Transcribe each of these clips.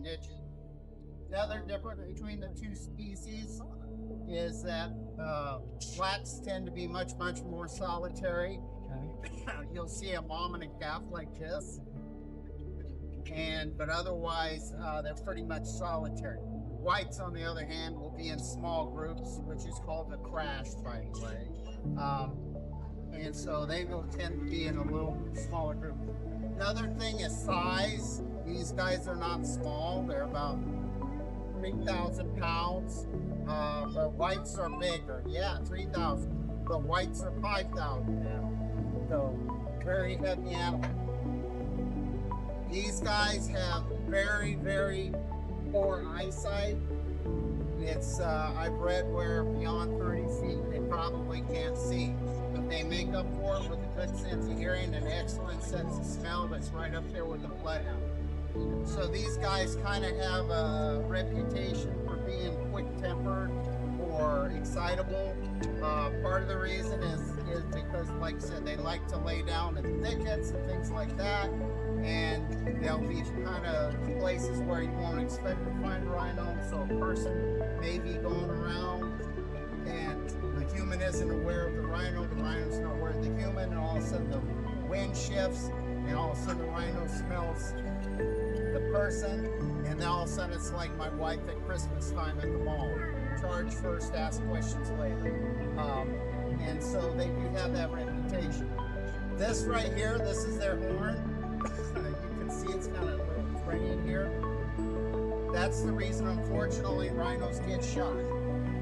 niches. The other difference between the two species is that blacks tend to be much more solitary. You'll see a mom and a calf like this, but otherwise they're pretty much solitary. Whites, on the other hand, will be in small groups, which is called the crash, by the way. And so they will tend to be in a little smaller group. Another thing is size. These guys are not small. They're about 3,000 pounds. The whites are bigger. Yeah, 3,000. The whites are 5,000 now. So very heavy animal. These guys have very poor eyesight. It's I've read where beyond 30 feet they probably can't see, but they make up for it with a good sense of hearing and an excellent sense of smell that's right up there with the bloodhound. So these guys kind of have a reputation for being quick-tempered or excitable. Part of the reason is because, like I said, they like to lay down in thickets and things like that, and they'll be kind of places where you won't expect to find rhino. So a person may be going around and the human isn't aware of the rhino's not aware of the human, and all of a sudden the wind shifts, and all of a sudden the rhino smells the person, and then all of a sudden it's like my wife at Christmas time at the mall. Charge first, ask questions later. And so they do have that reputation. This right here, this is their horn. You can see it's kind of a little fraying here. That's the reason, unfortunately, rhinos get shot.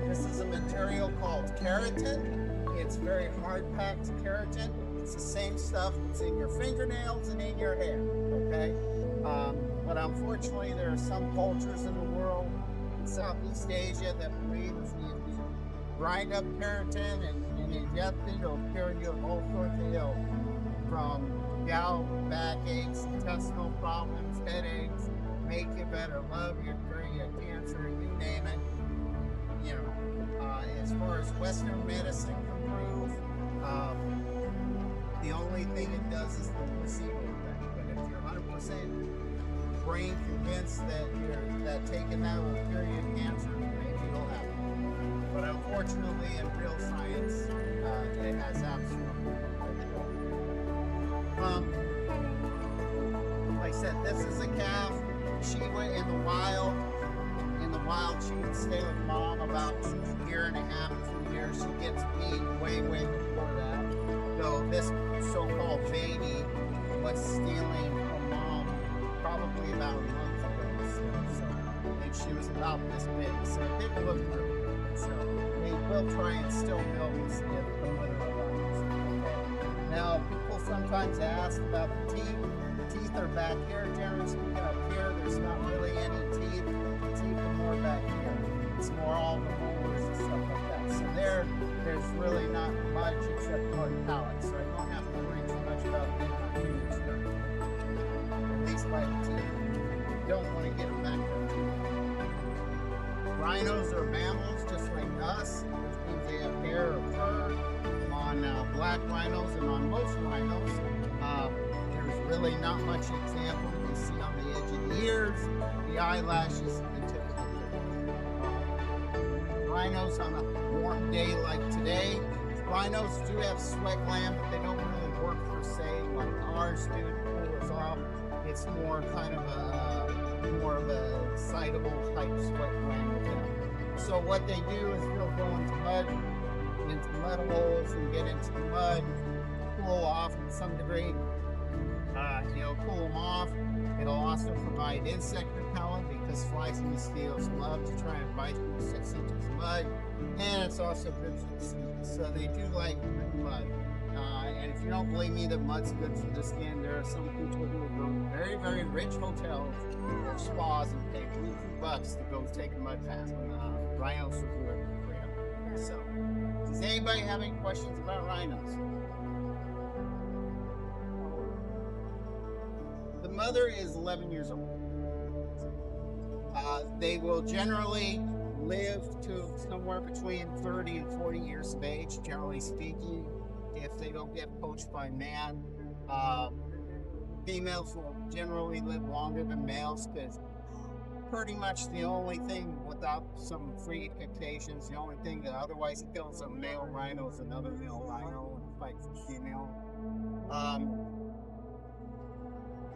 This is a material called keratin. It's very hard-packed keratin. It's the same stuff that's in your fingernails and in your hair, okay? But unfortunately, there are some cultures in the world, in Southeast Asia, that believe if you grind up keratin and ingest it, it'll cure you of all sorts of ills, from gout, backaches, intestinal problems, headaches, make you better, love you, cure you of cancer, you name it. You know, as far as Western medicine can prove, the only thing it does is the placebo effect. But if you're 100% brain convinced that taking that will cure you of cancer, maybe it'll happen. But unfortunately, in real science, it has absolutely no. Like I said, this is a calf. She went in the wild. She would stay with mom about a year and a half, 2 years. She gets weaned way before that. So this so-called baby was stealing from mom probably about a month ago. So I think she was about this big. So it didn't look really good. So they will try and still milk if the mother arrives. Now, people sometimes ask about the teeth. The teeth are back here. Generally speaking, up here, there's not really any teeth. The teeth are more back here. It's more all the molars and stuff like that. So there's really not much except hard palates. So I don't have to worry too much about getting my fingers dirty. At least by the teeth. You don't want to get them back there. Rhinos are mammals just like us, which means they have hair or fur. On black rhinos and on most rhinos, there's really not much example. You see on the edge of the ears, the eyelashes, and the tip of the tail. Rhinos on a warm day like today, rhinos do have sweat glands, but they don't really work per se like ours do to cool us off. It's more kind of a excitable type sweat gland with them. So what they do is they'll go into mud holes and get into the mud, cool off to some degree. It'll cool them off. It'll also provide insect repellent because flies and mosquitoes love to try and bite through 6 inches of mud. And it's also good for the skin. So they do like mud. And if you don't believe me that mud's good for the skin, there are some people who will go to very rich hotels or spas and pay $2 to go take a mud bath. Rhinos will do it for you. So, does anybody have any questions about rhinos? The mother is 11 years old. They will generally live to somewhere between 30 and 40 years of age, generally speaking, if they don't get poached by man. Females will generally live longer than males because pretty much the only thing, without some freak occasions, the only thing that otherwise kills a male rhino is another male rhino and fights a female.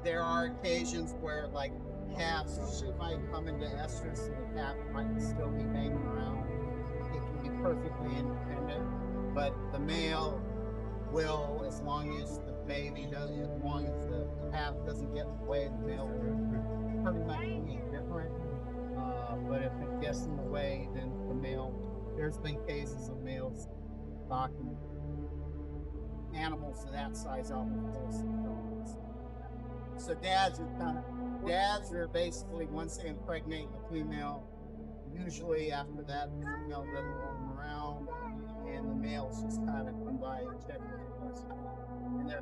There are occasions where like calves might come into estrus and the calf might still be hanging around. It can be perfectly independent, but the male will, as long as the baby does, as long as the calf doesn't get in the way, the male will pretty much be indifferent. But if it gets in the way, then the male, there's been cases of males knocking animals of that size out with close dogs. So dads are basically, once they impregnate the female, usually after that, the female doesn't roam around, and the males just kind of come by and check the and they're